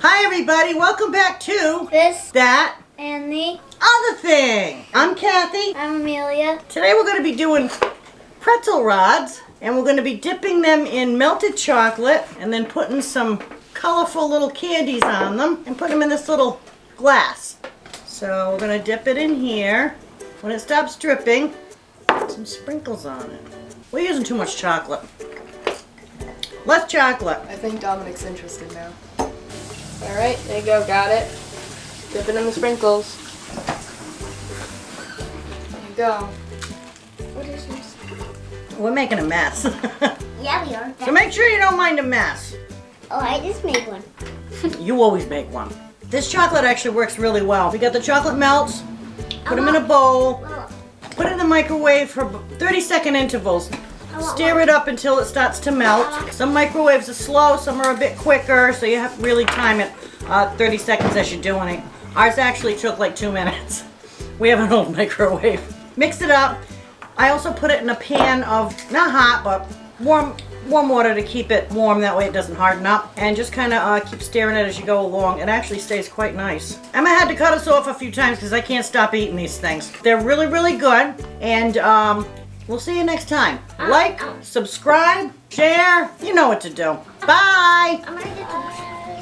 Hi everybody, welcome back to This, That, and the Other Thing. I'm Kathy. I'm Amelia. Today we're going to be doing pretzel rods and we're going to be dipping them in melted chocolate and then putting some colorful little candies on them and putting them in this little glass. So we're going to dip it in here. When it stops dripping, put some sprinkles on it. We're using too much chocolate. Less chocolate. I think Dominik's interested now. Alright, there you go, got it. Dip it in the sprinkles. There you go. What is this? We're making a mess. Yeah, we are. So make sure you don't mind a mess. Oh, I just made one. You always make one. This chocolate actually works really well. We got the chocolate melts, put them in a bowl, put it in the microwave for 30-second intervals. Stir it up until it starts to melt. Some microwaves are slow, some are a bit quicker, so you have to really time it 30 seconds as you're doing it. Ours actually took like 2 minutes. We have an old microwave. Mix it up. I also put it in a pan of, not hot, but warm water to keep it warm. That way it doesn't harden up. And just kind of keep stirring it as you go along. It actually stays quite nice. Emma had to cut us off a few times because I can't stop eating these things. They're really, really good. And we'll see you next time. Like, subscribe, share, you know what to do. Bye! I'm gonna get the